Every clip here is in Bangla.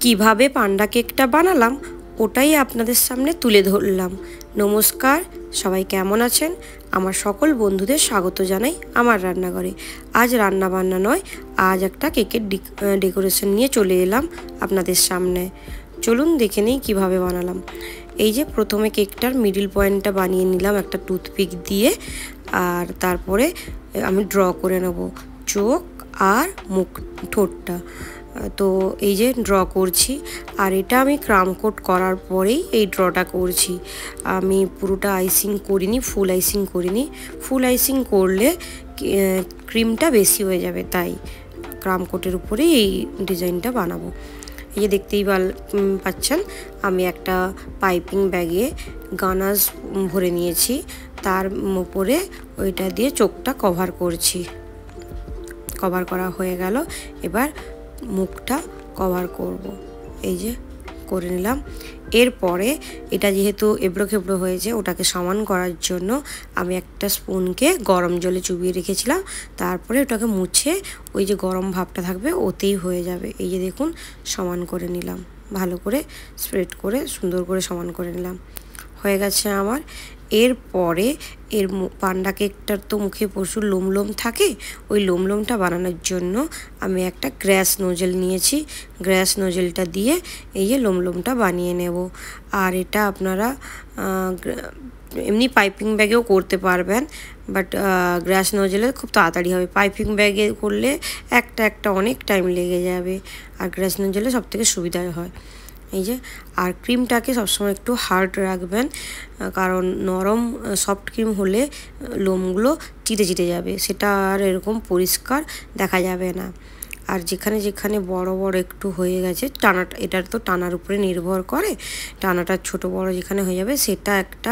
কিভাবে পান্ডা কেকটা বানালাম ওটাই আপনাদের সামনে তুলে ধরলাম। নমস্কার, সবাই কেমন আছেন? আমার সকল বন্ধুদের স্বাগত জানাই আমার রান্নাঘরে। আজ রান্না বান্না নয়, আজ একটা কেকের ডেকোরেশন নিয়ে চলে এলাম আপনাদের সামনে। চলুন দেখে নিই কীভাবে বানালাম। এই যে প্রথমে কেকটার মিডিল পয়েন্টটা বানিয়ে নিলাম একটা টুথপিক দিয়ে, আর তারপরে আমি ড্র করে নেব চোখ আর মুখ, ঠোঁটটা। তো এই যে ড্র করছি, আর এটা আমি ক্রাম কোট করার পরেই এই ড্রটা করছি। আমি পুরোটা আইসিং করিনি, ফুল আইসিং করিনি। ফুল আইসিং করলে ক্রিমটা বেশি হয়ে যাবে, তাই ক্রাম কোটের উপরেই এই ডিজাইনটা বানাবো। এই যে দেখতেই পাচ্ছেন আমি একটা পাইপিং ব্যাগে গানাশ ভরে নিয়েছি, তার উপরে ওইটা দিয়ে চোখটা কভার করছি। কভার করা হয়ে গেল, এবার মুখটা কভার করব। এই যে করে নিলাম। এরপরে এটা যেহেতু এবড়ো খেবড়ো হয়েছে, ওটাকে সমান করার জন্য আমি একটা স্পুনকে গরম জলে চুবিয়ে রেখেছিলাম। তারপরে ওটাকে মুছে ওই যে গরম ভাবটা থাকবে ওতেই হয়ে যাবে। এই যে দেখুন সমান করে নিলাম, ভালো করে স্প্রেড করে সুন্দর করে সমান করে নিলাম। হয়ে গেছে আমার। এরপরে পান্ডা কেকটার তো মুখে প্রচুর লোম থাকে, ওই লোমটা বানানোর জন্য আমি একটা গ্যাস নোজেল নিয়েছি। গ্যাস নোজেলটা দিয়ে এই যে লোমটা বানিয়ে নেব। আর এটা আপনারা এমনি পাইপিং ব্যাগেও করতে পারবেন, বাট গ্যাস নোজেলে খুব তাড়াতাড়ি হবে। পাইপিং ব্যাগে করলে একটা অনেক টাইম লেগে যাবে, আর গ্যাস নোজেলে সবথেকে সুবিধা হয়। এই যে, আর ক্রিমটাকে সবসময় একটু হার্ড রাখবেন, কারণ নরম সফট ক্রিম হলে লোমগুলো চিটে যাবে, সেটা আর এরকম পরিষ্কার দেখা যাবে না। আর যেখানে যেখানে বড় একটু হয়ে গেছে, টানাটা এটার তো টানার উপরে নির্ভর করে, টানাটা ছোট বড় যেখানে হয়ে যাবে সেটা একটা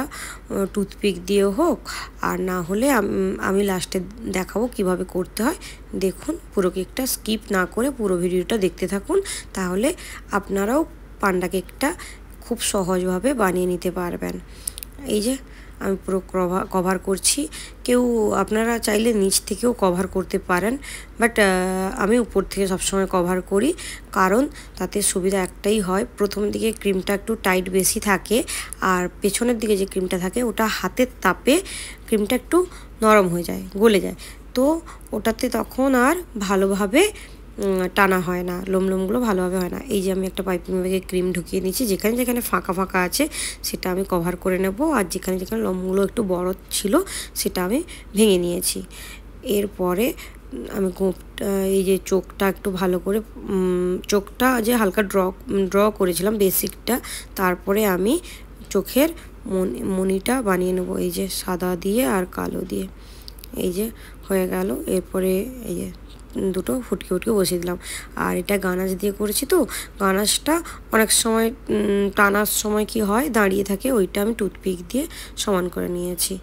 টুথপিক দিয়ে হোক, আর না হলে আমি লাস্টে দেখাবো কিভাবে করতে হয়। দেখুন, পুরো কেকটা স্কিপ না করে পুরো ভিডিওটা দেখতে থাকুন, তাহলে আপনারাও পান্ডা কেকটা খুব সহজভাবে বানিয়ে নিতে পারবেন। এই যে আমি পুরো কভার করছি। আপনারা চাইলে নিচ থেকেও কভার করতে পারেন, বাট আমি উপর থেকে সবসময় কভার করি, কারণ তাতে সুবিধা একটাই হয়, প্রথম দিকে ক্রিমটা একটু টাইট বেশি থাকে, আর পেছনের দিকে যে ক্রিমটা থাকে ওটা হাতের তাপে ক্রিমটা একটু নরম হয়ে যায়, গলে যায়, তো ওটাতে তখন আর ভালোভাবে টানা হয় না, লোমগুলো ভালোভাবে হয় না। এই যে আমি একটা পাইপিং ব্যাগে ক্রিম ঢুকিয়ে নিচ্ছি, যেখানে যেখানে ফাঁকা আছে সেটা আমি কভার করে নেব, আর যেখানে যেখানে লোমগুলো একটু বড় ছিল সেটা আমি ভেঙে নিয়েছি। এরপরে আমি এই যে চোখটা একটু ভালো করে, চোখটা যে হালকা ড্র করেছিলাম বেসিকটা, তারপরে আমি চোখের মণিটা বানিয়ে নেব, এই যে সাদা দিয়ে আর কালো দিয়ে। এই যে হয়ে গেল। এরপরে এই যে দুটো ফুটকে বসিয়ে দিলাম। আর এটা গানাশ দিয়ে করেছি, তো গানাশটা অনেক সময় টানার সময় কি হয় দাঁড়িয়ে থাকে, ওইটা আমি টুথপিক দিয়ে সমান করে নিয়েছি।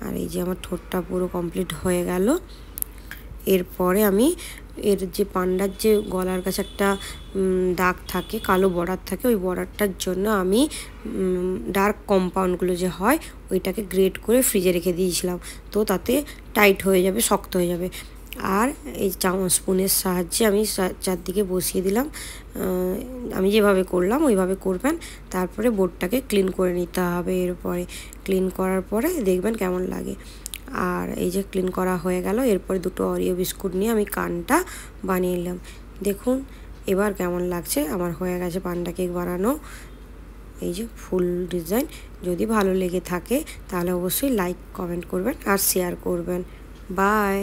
আর এই যে আমার ঠোঁটটা পুরো কমপ্লিট হয়ে গেল। এরপরে আমি এর যে পান্ডার যে গলার কাছে একটা দাগ থাকে, কালো বর্ডার থাকে, ওই বর্ডারটার জন্য আমি ডার্ক কম্পাউন্ডগুলো যে হয় ওইটাকে গ্রেট করে ফ্রিজে রেখে দিয়েছিলাম, তো তাতে টাইট হয়ে যাবে, শক্ত হয়ে যাবে। আর এই স্পুনের সাহায্যে আমি চারদিকে বসিয়ে দিলাম। আমি যেভাবে করলাম ওইভাবে করবেন। তারপরে বোর্ডটাকে ক্লিন করে নিতে হবে। এরপরে ক্লিন করার পরে দেখবেন কেমন লাগে। আর এই যে ক্লিন করা হয়ে গেল। এরপরে দুটো অরিও বিস্কুট নিয়ে আমি কানটা বানিয়ে নিলাম। দেখুন এবার কেমন লাগছে, আমার হয়ে গেছে পান্ডা কেক বানানো। এই যে ফুল ডিজাইন। যদি ভালো লেগে থাকে তাহলে অবশ্যই লাইক কমেন্ট করবেন আর শেয়ার করবেন। বাই।